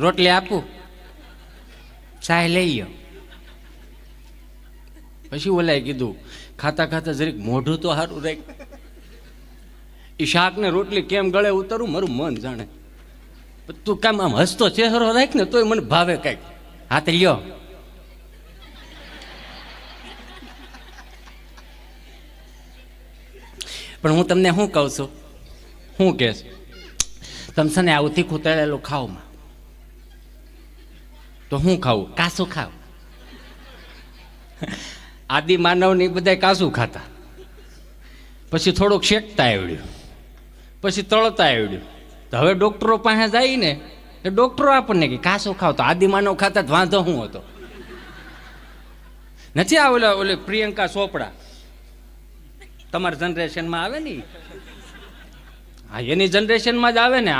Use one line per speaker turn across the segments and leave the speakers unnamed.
રોટલી આપું, ચાય લઈ ગયો. પછી ઓલાએ કીધું, ખાતા ખાતા જરીક મોઢું તો સારું રાખ. એ શાક ને રોટલી કેમ ગળે ઉતરું મારું મન જાણે. તું કામ આમ હસતો ચહેરો રાખ ને તોય મને ભાવે કઈક. હાથ લ્યો. પણ હું તમને શું કહું છું, શું કે તમે છે ને આવું તીખું તળેલું ખાવમાં તો શું ખાવું? કાસું ખાવ. આદિ માનવ ની બધા કાસું ખાતા, પછી થોડુંક શેકતા આવડ્યું, પછી તળતા આવડ્યું. તો હવે ડોક્ટરો પાસે જાય ને એ ડોક્ટરો આપણને કે કાસું ખાવ. તો આદિ માનવ ખાતા જ વાંધો શું હતો? નથી આ ઓલે પ્રિયંકા ચોપડા તમારા જનરેશનમાં આવે ને, હા એની જનરેશનમાં જ આવે ને.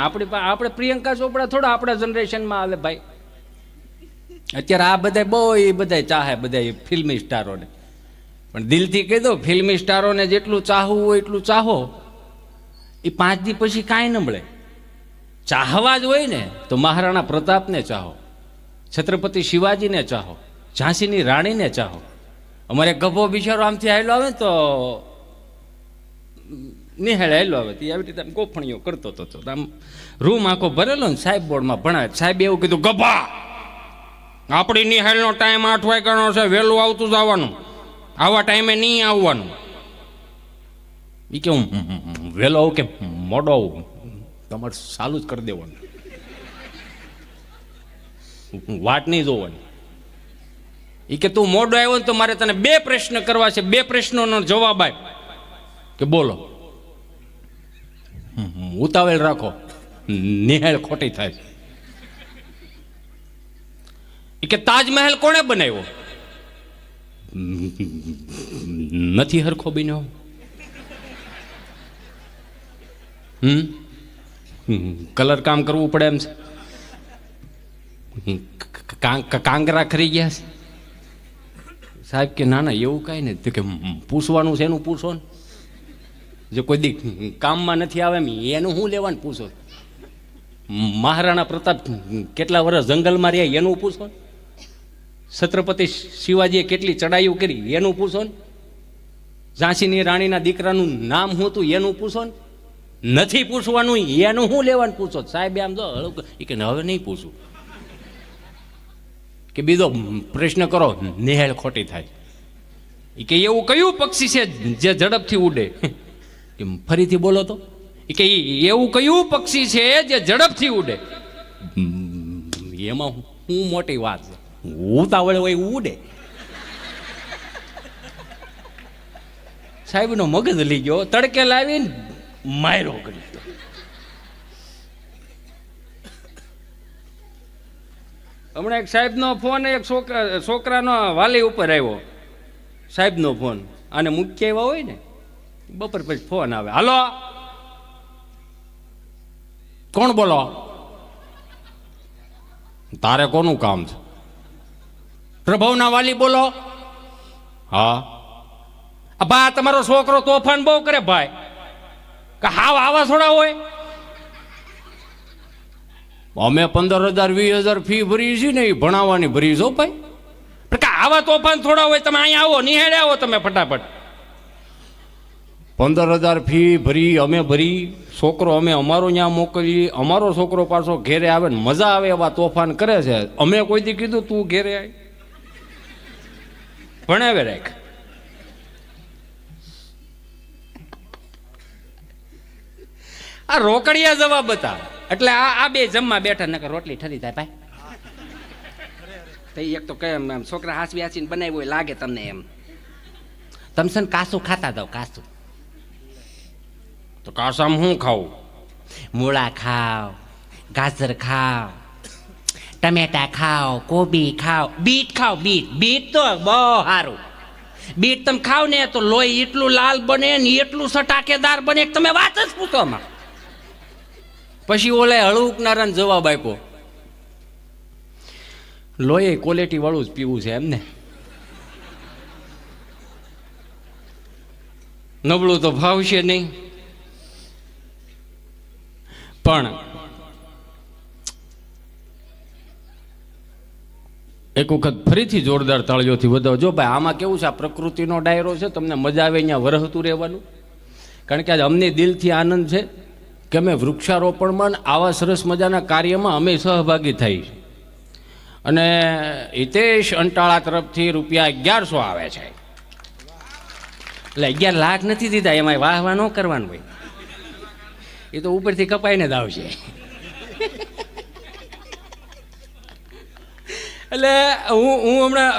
આપણે પ્રિયંકા ચોપડા થોડા આપણા જનરેશનમાં આવે ભાઈ. અત્યારે આ બધા બહુ એ બધા ચાહે બધા ફિલ્મી સ્ટારોને. પણ દિલથી કહી દો, ફિલ્મી સ્ટારોને જેટલું ચાહવું હોય એટલું ચાહો, એ 5 દી પછી કાંઈ ન મળે. ચાહવા જ હોય ને તો મહારાણા પ્રતાપને ચાહો, છત્રપતિ શિવાજીને ચાહો, ઝાંસીની રાણીને ચાહો. અમારે ગભો બિચારો આમથી આવેલો આવે તો નિહાળ આવેલો આવે તે આવી રીતે ગોફણીઓ કરતો હતો. આમ રૂમ આખો ભરેલો ને સાહેબ બોર્ડમાં ભણાવે. સાહેબ એવું કીધું, ગભા આપણી નિહાળનો ટાઈમ 8 વાગ્યાનો છે, વહેલું આવતું જવાનું, આવા ટાઈમે નહીં આવવાનું. એ કે હું વહેલો આવું કે મોડો આવું? તમારે ચાલુ જ કરી દેવાનું, વાટ નહીં જોવાની. એ કે તું મોડો આવ્યો ને તો મારે તને 2 પ્રશ્ન કરવા છે, 2 પ્રશ્નોનો જવાબ આપ. કે બોલો. ઉતાવળ રાખો, નિહાળ ખોટી થાય. એ કે તાજમહેલ કોણે બનાવ્યો? નથી હરખો બન્યો. કલર કામ કરવું પડે એમ છે. કાંગરા ખરી ગયા છે. સાહેબ કે ના ના એવું કાંઈ નહીં. તો કે પૂછવાનું છે એનું પૂછો ને, જે કોઈ દી કામમાં નથી આવે એનું શું લેવાનું પૂછો. મહારાણા પ્રતાપ કેટલા વર્ષ જંગલમાં રહ્યા એનું પૂછો. છત્રપતિ શિવાજીએ કેટલી ચડાઈઓ કરી એનું પૂછો ને. ઝાંસીની રાણીના દીકરાનું નામ શું હતું એનું પૂછો ને. નથી પૂછવાનું એનું શું લેવાનું પૂછો. સાહેબ આમ જો કે હવે નહીં પૂછું, કે બીજો પ્રશ્ન કરો, નિહાળ ખોટી થાય. એ કે એવું કયું પક્ષી છે જે ઝડપથી ઉડે? કે ફરીથી બોલો તો. એ કે એવું કયું પક્ષી છે જે ઝડપથી ઉડે? એમાં શું મોટી વાત છે, ઉતાવળ હોય ઉડે. સાહેબનો મગજ લઈ ગયો, તડકે લાવીને માયરો કરી. હમણાં એક સાહેબનો ફોન એક છોકરાનો વાલી ઉપર આવ્યો. સાહેબનો ફોન આને મૂકી આવ્યા હોય ને, બપોર પછી ફોન આવે, હાલો કોણ બોલો? તારે કોનું કામ છે? પ્રભવના વાલી બોલો. હા ભાઈ તમારો છોકરો તોફાન બહુ કરે ભાઈ. કે હાવ આવા થોડા હોય? અમે 15,000 20,000 ફી ભરી છે ને, એ ભણાવવાની ભરી છો ભાઈ. આવા તોફાન થોડા હોય? તમે અહીંયા આવો, નિહાળે આવો તમે ફટાફટ. 15,000 ફી ભરી અમે ભરી, છોકરો અમે અમારો ત્યાં મોકલીએ, અમારો છોકરો પાછો ઘેરે આવે ને મજા આવે એવા તોફાન કરે છે. અમે કોઈ દી કીધું તું ઘેરે આય? ભણાવે રાખ. આ રોકડિયા જવાબ હતા. એટલે આ બે જમવા બેઠા, નકર રોટલી ઠરી થાય ભાઈ. એક તો કેમ એમ છોકરા હાસવી હાસીને બનાવ્યું હોય લાગે તમને એમ. તમે છે ને કાસું ખાતા જાવ, કાસું. તો કાસામાં શું ખાવું? મૂળા ખાવ, ગાજર ખાવ, ટમેટા ખાવ, કોબી ખાવ, બીટ ખાવ. બીટ તો બહુ સારું. બીટ તમે ખાવ ને તો લોહી એટલું લાલ બને ને એટલું સટાકેદાર બને, તમે વાત જ પૂછો માં. પછી ઓલે હળુકનારાને જવાબ આપ્યો, લોહી ક્વોલિટી વાળું જ પીવું છે એમને. નબળું તો ભાવશે નહીં. પણ એક વખત ફરીથી જોરદાર તાળીઓથી વધાવો. જો ભાઈ આમાં કેવું છે, આ પ્રકૃતિનો ડાયરો છે, તમને મજા આવે અહીંયા વરહતું રહેવાનું. કારણ કે આજ અમને દિલથી આનંદ છે કે અમે વૃક્ષારોપણમાં આવા સરસ મજાના કાર્યમાં અમે સહભાગી થઈ. અને હિતેશ અંટાળા તરફથી રૂપિયા 1100 આવે છે. એટલે 11 લાખ નથી દીધા, એમાં વાહ વાહ ન કરવાનું ભાઈ, એ તો ઉપરથી કપાઈને જ આવશે. એટલે હું હમણાં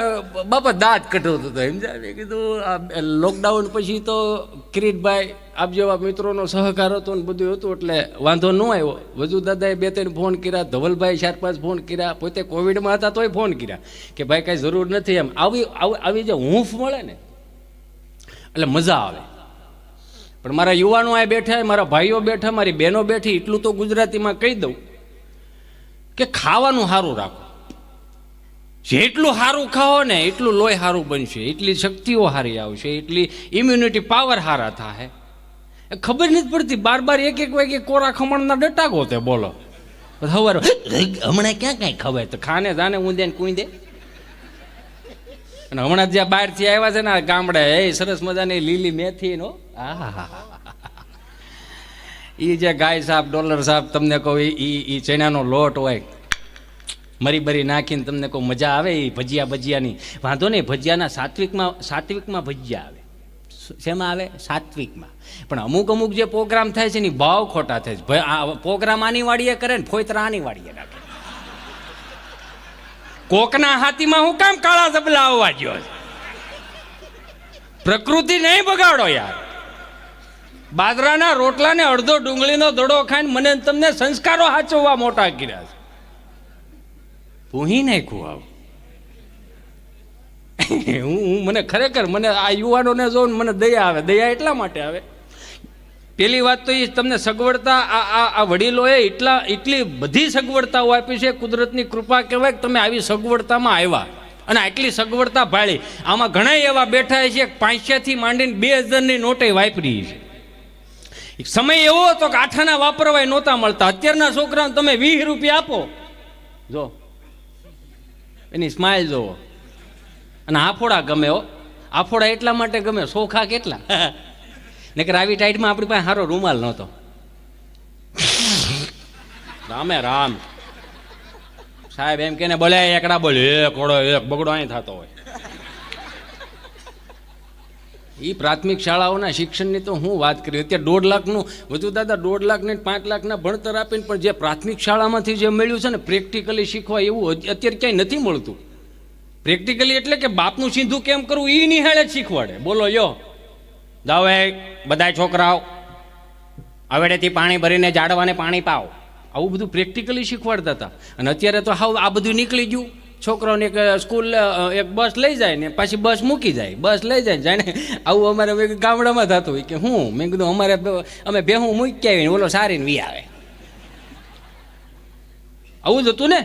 બાપા દાંત કઢાવતો હતો, સમજાય. મેં કીધું આ લોકડાઉન પછી તો કિરીટભાઈ આપ જેવા મિત્રોનો સહકાર હતો ને બધું હતું, એટલે વાંધો ન આવ્યો. વજુ દાદાએ 2-3 ફોન કર્યા, ધવલભાઈ 4-5 ફોન કર્યા, પોતે કોવિડમાં હતા તોય ફોન કર્યા કે ભાઈ કાંઈ જરૂર નથી. એમ આવી જે હૂંફ મળે ને એટલે મજા આવે. પણ મારા યુવાનો આ બેઠા, મારા ભાઈઓ બેઠા, મારી બહેનો બેઠી, એટલું તો ગુજરાતીમાં કહી દઉં કે ખાવાનું સારું રાખો. જેટલું સારું ખાઓ ને એટલું લોહી સારું બનશે, એટલી શક્તિઓ સારી આવશે, એટલી ઇમ્યુનિટી પાવર સારા થાય. ખબર નથી પડતી, બાર એક વાગે કોરા ખમણના ડટા ગોતે. બોલો સવારે હમણાં ક્યાં કાંઈ ખવાય, તો ખાને જાને ઊંધે ને કુંદે. અને હમણાં જ્યાં બહારથી આવ્યા છે ને ગામડે, એ સરસ મજાની લીલી મેથી નો એ જે ગાય સાહેબ ડોલર સાહેબ તમને કહું, એ ચણાનો લોટ હોય, મરી બરી નાખીને તમને કહું મજા આવે. એ ભજીયાની વાંધો નહીં, ભજીયાના સાત્વિકમાં ભજીયા આવે. શેમાં આવે? સાત્વિકમાં. પણ અમુક જે પ્રોગ્રામ થાય છે ને ભાવ ખોટા થાય છે. પ્રોગ્રામ આની વાડીએ કરે ને ફોયતરા આની વાડીએ રાખે. કોકના હાથીમાં હું કામ કાળા જબલા આવવા ગયો? પ્રકૃતિ નહીં બગાડો યાર. બાજરાના રોટલાને અડધો ડુંગળીનો દડો ખાઈને મને તમને સંસ્કારો સાચવવા મોટા કર્યા છે. પૂહી નાખ્યું આવું. મને ખરેખર મને આ યુવાનોને જોઈને મને દયા આવે. દયા એટલા માટે આવે, પેલી વાત તો એ તમને સગવડતા આ વડીલોએ એટલી બધી સગવડતાઓ આપી છે. કુદરતની કૃપા કહેવાય કે તમે આવી સગવડતામાં આવ્યા અને આટલી સગવડતા ભાળી. આમાં ઘણા એવા બેઠા છે 500થી માંડીને 2000ની નોટે વાપરી છે. સમય એવો હતો કે આઠાના વાપરવાય નહોતા મળતા. અત્યારના છોકરાઓને તમે 20 રૂપિયા આપો, જો એની સ્માઇલ જોવો. અને આફોડા ગમે હો. આફોડા એટલા માટે ગમે, સોખા કેટલા. નકર આવી ટાઈટમાં આપણી પાસે સારો રૂમાલ નહોતો. રામે રામ સાહેબ એમ કે બોલે એકડા બોલે, એક ઓળો એક બગડો અહીં થતો હોય. એ પ્રાથમિક શાળાઓના શિક્ષણની તો હું વાત કરી. અત્યારે 1.5 લાખનું વધુ દાદા 1.5 લાખ ને 5 લાખના ભણતર આપીને પણ જે પ્રાથમિક શાળામાંથી જે મળ્યું છે ને પ્રેક્ટિકલી શીખવા, એવું અત્યારે ક્યાંય નથી મળતું. પ્રેક્ટિકલી એટલે કે બાપનું સીધું કેમ કરવું એ નિહાળે જ શીખવાડે. બોલો યો જાઓ એ બધા છોકરાઓ હવેડેથી પાણી ભરીને ઝાડવાને પાણી પાઓ, આવું બધું પ્રેક્ટિકલી શીખવાડતા હતા. અને અત્યારે તો હાવ આ બધું નીકળી ગયું. છોકરાઓને એક સ્કૂલ એક બસ લઈ જાય ને પાછી બસ મૂકી જાય, બસ લઈ જાય જાણે. આવું અમારે ગામડામાં થતું હોય કે હું મેં કીધું અમારે અમે બેહું મૂકી આવીને ઓલો સારીને વી આવે. આવું જ હતું ને.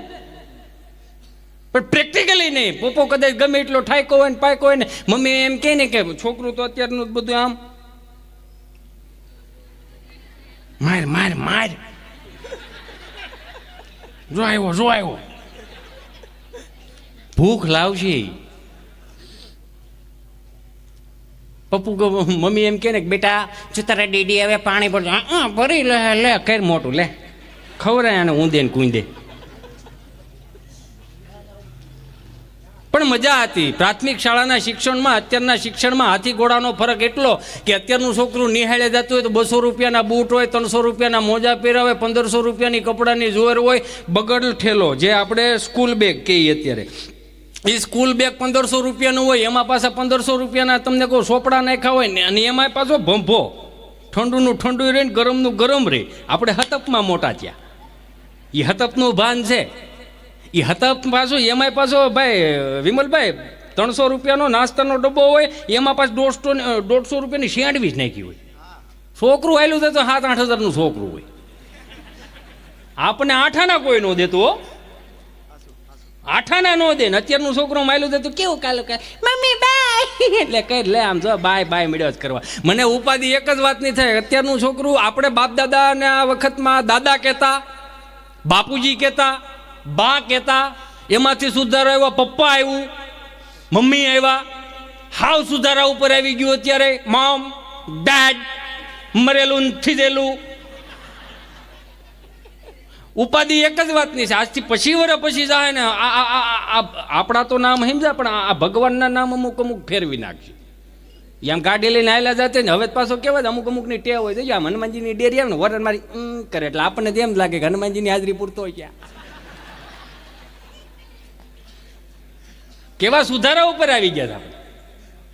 પણ પ્રેક્ટિકલી નહીં. પોપો કદાચ ગમે એટલો ઠાયકો હોય ને પાયકો હોય ને, મમ્મી એમ કહે ને કે છોકરું તો અત્યારનું બધું આમ માર માર માર જો આવ્યો ભૂખ લાવશે. પપ્પુ મમ્મી એમ કે ને બેટા જો તારા ડેડી હવે પાણી ભરજો, ભરી લે કર મોટું લે ખવડાય આને ઊંધે ને કુંદે. પણ મજા હતી પ્રાથમિક શાળાના શિક્ષણમાં. અત્યારના શિક્ષણમાં હાથી ઘોડાનો ફરક એટલો કે અત્યારનું છોકરું નિહાળે જતું હોય તો 200 રૂપિયાના બૂટ હોય, 300 રૂપિયાના મોજા પહેરાવે, 1500 રૂપિયાની કપડાની જોર હોય, બગડ ઠેલો જે આપણે સ્કૂલ બેગ કહીએ અત્યારે, એ સ્કૂલ બેગ 1500 રૂપિયાનું હોય. એમાં પાછા 1500 રૂપિયાના તમને કહું સોપડા નાખ્યા હોય ને, અને એમાં પાછો ભંભો, ઠંડુનું ઠંડુ રહે ને ગરમનું ગરમ રહે. આપણે હતપમાં મોટા થયા, એ હતપનું ભાન છે. એ હતપ પાછું એમાંય પાછો ભાઈ વિમલભાઈ 300 રૂપિયાનો નાસ્તાનો ડબ્બો હોય, એમાં પાછું 150 રૂપિયાની સેન્ડવીચ નાખી હોય. છોકરું આવેલું થાય તો 7-8 હજારનું છોકરું હોય. આપણને આઠાના કોઈ ન દેતું હો, આઠાના નો દે ને. અત્યારનું છોકરું માયલું દે તો કેવું કાલે મમ્મી બાય એટલે કઈ લે આમ જો બાય બાય મળ્યો જ કરવા. મને ઉપાધિ એક જ વાતની થાય, અત્યારનું છોકરું આપણે બાપ દાદાને આ વખતમાં દાદા કહેતા, બાપુજી કહેતા, બા કહેતા, એમાંથી સુધારો આવ્યો, પપ્પા આવ્યું, મમ્મી આવ્યા, હાવ સુધારા ઉપર આવી ગયું અત્યારે મોમ ડેડ, મરેલું થીજેલું. ઉપાધિ એક જ વાતની છે, આજથી પછી વર્ષ પછી જાય ને આપણા તો નામ સમજા, પણ આ ભગવાનના નામ અમુક અમુક ફેરવી નાખશે. આમ ગાડી લઈને આવેલા જાતે ને હવે પાછો કેવાય અમુક અમુકની ટેવ હોય છે, આમ હનુમાનજીની ડેરી આવે ને વરણ મારી કરે એટલે આપણને એમ લાગે કે હનુમાનજીની હાજરી પૂરતો હોય ક્યાં. કેવા સુધારા ઉપર આવી ગયા હતા.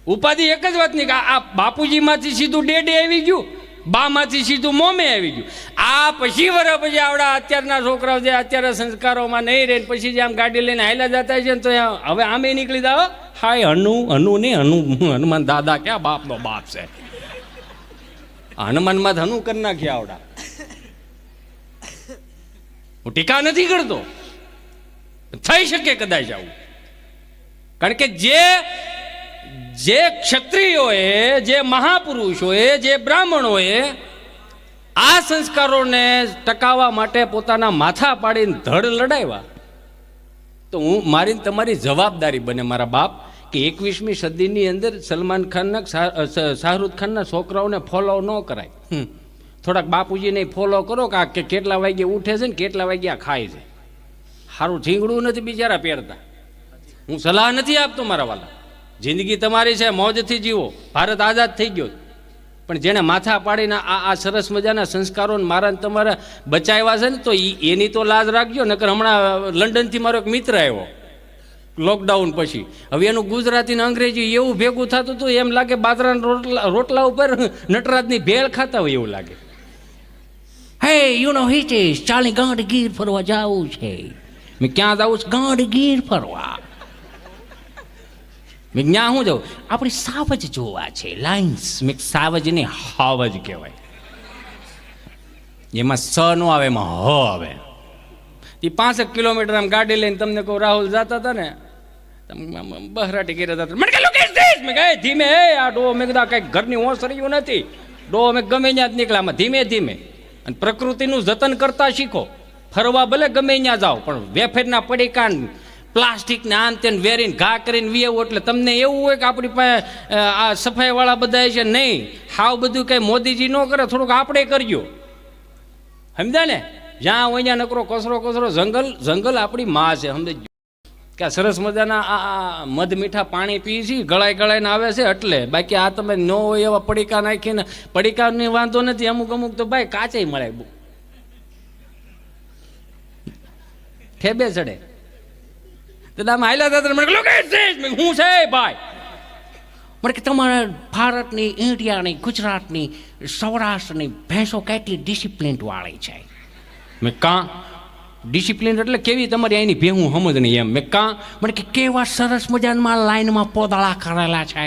ઉપાધિ એક જ વાતની કે આ બાપુજીમાંથી સીધું ડેડે આવી ગયું, બામાંથી સીધું મોમે આવી ગયું. આ પછી વર્ષ પછી આવડા અત્યારના છોકરાઓ જે અત્યારે સંસ્કારોમાં નહીં રહે પછી જે આમ ગાડી લઈને હાયલા જતા છે ને તો હવે આમે નીકળી જાઓ, હાય હનુ નહીં હનુમાન દાદા ક્યાં બાપનો બાપ છે, હનુમાનમાં હનુ કરી નાખ્યા આવડા. હું ટીકા નથી કરતો, થઈ શકે કદાચ આવું, કારણ કે જે ક્ષત્રિયોએ, જે મહાપુરુષોએ, જે બ્રાહ્મણોએ આ સંસ્કારોને ટકાવવા માટે પોતાના માથા પાડીને ધડ લડાવ્યા, તો હું મારી તમારી જવાબદારી બને મારા બાપ કે 21મી સદીની અંદર સલમાન ખાનના શાહરુખ ખાનના છોકરાઓને ફોલો ન કરાય. થોડાક બાપુજીને ફોલો કરો કે કેટલા વાગ્યે ઉઠે છે ને કેટલા વાગ્યા ખાય છે. સારું ઝીંગડું નથી બિચારા પહેરતા. હું સલાહ નથી આપતો મારા વાલા, જિંદગી તમારી છે, મોજથી જીવો, ભારત આઝાદ થઈ ગયો. પણ જેને માથા પાડીને આ સરસ મજાના સંસ્કારો મારા તમારા બચાવ્યા છે ને તો એની તો લાજ રાખજો. નકર હમણાં લંડનથી મારો એક મિત્ર આવ્યો લોકડાઉન પછી, હવે એનું ગુજરાતી ને અંગ્રેજી એવું ભેગું થતું હતું એમ લાગે બાજરાના રોટલા ઉપર નટરાજની ભેળ ખાતા હોય એવું લાગે. હે યુ નો હિટ ઇઝ ચાલી ગાંડ ગીર ફરવા જાવું છે. મેં ક્યાં જાઉં છું? ગાંડ ગીર ફરવા. મેં ત્યાં શું જાઉં? આપણી સાવજ જોવા છે, લાઇન્સ. મેં સાવજને હાવજ કહેવાય, એમાં સ નો આવે એમાં હ આવે. એ 5 કિલોમીટર આમ ગાડી લઈને તમને કહું રાહુલ જતા હતા ને બહરાટી કર્યા હતા, મને કહ્યું મેં કહે ધીમે, આ ડો મેં કીધા કંઈક ઘરની ઓસર્યું નથી, ડો મેં ગમે ત્યાં જ નીકળ્યા ધીમે ધીમે. અને પ્રકૃતિનું જતન કરતા શીખો. ફરવા ભલે ગમે ત્યાં જાઓ પણ વેફરના પડીકાન પ્લાસ્ટિકને આન તેને વેરીને ઘા કરીને વીએવું એટલે તમને એવું હોય કે આપણી પાસે આ સફાઈવાળા બધા છે. નહીં, હાવ બધું કંઈ મોદીજી ન કરે, થોડુંક આપણે કરજો. સમજ્યા ને? જ્યાં હોય ત્યાં નકરો કચરો જંગલ આપણી માં છે. સમજજો કે આ સરસ મજાના આ મધ મીઠા પાણી પી છે, ગળાઈને આવે છે એટલે. બાકી આ તમે ન હોય એવા પડીકા નાખીને, પડીકાની વાંધો નથી, અમુક તો ભાઈ કાચે મળે, ઠેબે ચડે. હું છે ભાઈ મને કે તમારા ભારતની, ઇન્ડિયાની, ગુજરાતની, સૌરાષ્ટ્રની ભેંસો કેટલી ડિસિપ્લિન વાળી છે. મેં કાં ડિસિપ્લિન એટલે કેવી તમારી અહીંની ભેહું સમજ નહીં એમ. મેં કાં મને કે કેવા સરસ મજામાં લાઈનમાં પોદળા કરેલા છે.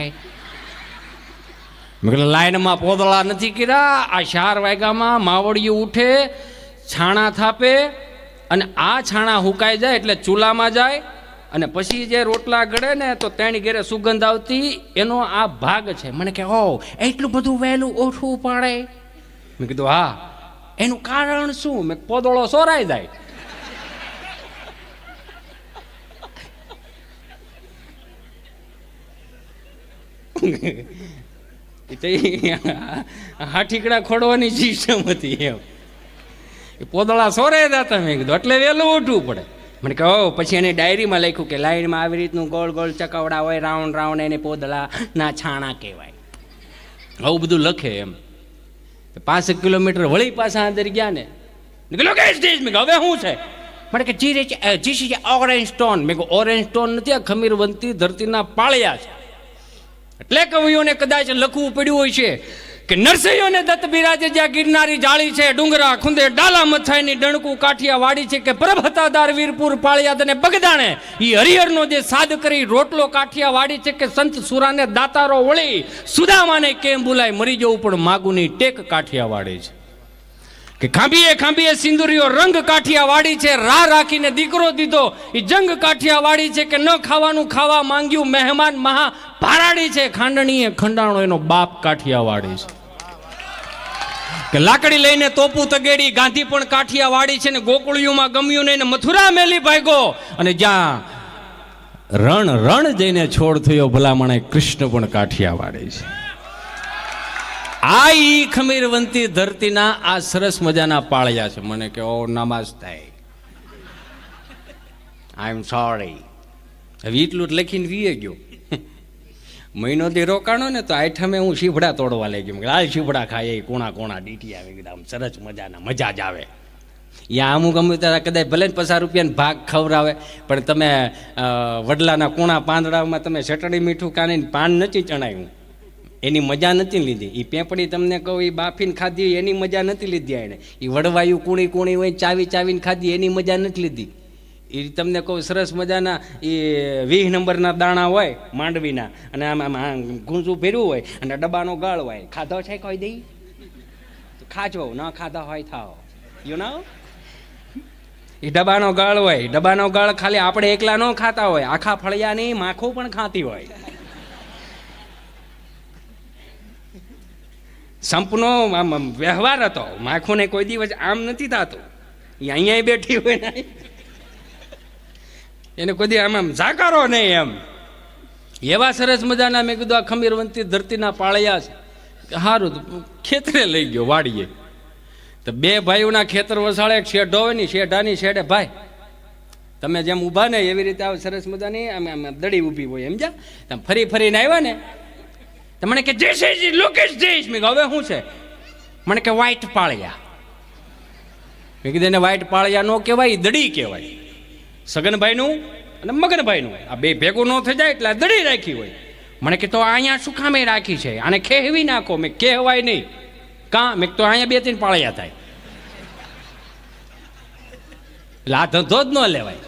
મેં કીધું લાઈનમાં પોદળા નથી કર્યા, આ 4 વાગ્યામાં માવડિયું ઉઠે, છાણા થાપે અને આ છાણા હુકાઈ જાય એટલે ચૂલામાં જાય અને પછી જે રોટલા ગળે ને તો તેની ઘેરે સુગંધ આવતી, એનો આ ભાગ છે. મને કે ઓ એટલું બધું વહેલું ઓછું પાડે? મેં કીધું હા. એનું કારણ શું? મેં પોદળો સોરાઈ જાય. હાઠીકડા ખોડવાની સિસ્ટમ હતી એમ. પોદળા સોરાઈ જતા. મેં કીધું એટલે વહેલું ઉઠવું પડે. મને કહો પછી એને ડાયરીમાં લખ્યું કે લાઈનમાં આવી રીતનું ગોળ ગોળ ચકવડા હોય, રાઉન્ડ રાઉન્ડ, એને પોદળા ના છાણા કહેવાય. આવું બધું લખે એમ. 5 કિલોમીટર વળી પાછા અંદર ગયા ને હવે શું છે? મને કે જીસી છે ઓરેન્જ સ્ટોન. મેં કહું ઓરેન્જ સ્ટોન નથી, આ ખમીર બનતી ધરતીના પાળિયા છે. એટલે કવિઓને કદાચ લખવું પડ્યું હોય છે કે નરસૈયોને દત્ત બિરાજે જ્યાં ગિરનારી જાળી છે, ડુંગરા ખુંદે ડાલા મથાઈની ડણકું કાઠિયા વાડી છે, કે પ્રભતાદાર વીરપુર પાળિયાદ અને બગદાણે ઈ હરિહરનો જે સાદ કરી રોટલો કાઠિયા વાડી છે, કે સંત સુરાને દાતારો વળી સુદામાને કેમ બોલાય મરી જવું પણ માગુની ટેક કાઠિયા વાડી છે, કે ખાંભીએ સિંદુરીઓ રંગ કાઠિયા વાડી છે, રા રાખીને દીકરો દીધો એ જંગ કાઠિયા વાડી છે, કે ન ખાવાનું ખાવા માંગ્યું મહેમાન મહા ભારાડી છે, ખાંડણીએ ખંડાણો એનો બાપ કાઠિયા વાડી છે. કે લાકડી લઈને તોપું તગેડી, ગાંધી પણ કાઠિયાવાડી છે ને ગોકુળિયુંમાં ગમ્યું નહીં ને મથુરા મેલી ભાગ્યો, અને જ્યાં રણ રણ જઈને છોડ થયો ભલામણે કૃષ્ણ પણ કાઠિયાવાડી છે. આ ઈ ખમીરવંતી ધરતીના આ સરસ મજાના પાળિયા છે. મને કે ઓ નમસ્તે, આઈ એમ સોરી. હવે એટલું જ લખીને વીએ ગયો. મહિનો દી રોકાણો ને તો આઠમે હું શીભડા તોડવા લઈ ગયો. લાલ શીભડા ખાય, કોણા કોણા ડીટી આવે, એકદમ સરસ મજાના, મજા જ આવે. યા અમુક અમુક તારા કદાચ ભલે ને 50 રૂપિયાનો ભાગ ખવડાવે, પણ તમે વડલાના કોણા પાંદડામાં તમે ચટણી મીઠું કાઢીને પાન નથી ચણાવ્યું, એની મજા નથી લીધી. એ પેપડી તમને કહું એ બાફીને ખાધી એની મજા નથી લીધી. એને એ વડવાયું કૂણી કૂણી હોય ચાવી ચાવીને ખાધી એની મજા નથી લીધી. એ તમને કહું સરસ મજાના એ 20 નંબરના દાણા હોય માંડવીના, અને આમ ગુંજું ભેર્યું હોય અને ડબ્બાનો ગાળ હોય. ખાધો છે કોઈ દઈ ખાજો, ન ખાધા હોય થાવ, યુ નો. એ ડબ્બાનો ગાળ હોય, ડબ્બાનો ગાળ ખાલી આપણે એકલા ન ખાતા હોય, આખા ફળિયાની માખો પણ ખાતી હોય. સંપનો આમ વ્યવહાર હતો. માખોને કોઈ દિવસ આમ નથી થતો. એ અહીંયા બેઠી હોય ને એને કોઈ દી આમ જાકારો નહીં એમ. એવા સરસ મજાના મેં કીધું આ ખમીરવંતી ધરતીના પાળિયા છે. સારું ખેતરે લઈ ગયો વાડીએ. તો બે ભાઈઓના ખેતર વસાળે એક શેઢો હોય ને, શેઢાની શેઢે ભાઈ તમે જેમ ઊભા ને એવી રીતે આવ સરસ મજાની આમ આમ દડી ઊભી હોય, એમ જા. તમે ફરી ફરીને આવ્યા ને તો મને કે જય લોકેશ જઈશ. મેં હવે શું છે? મને કે વ્હાઈટ પાળિયા. મેં કીધું એને વ્હાઈટ પાળિયા નો કહેવાય, દડી કહેવાય. સગનભાઈનું અને મગનભાઈનું આ બે ભેગું ન થઈ જાય એટલે આ દડી રાખી હોય. મને કે તો અહીંયા શું કામે રાખી છે? આને ખેહવી નાખો. મેં કહેવાય નહીં. કાં? મેં તો અહીંયા 2-3 પાળિયા થાય એટલે આ ધંધો જ ન લેવાય.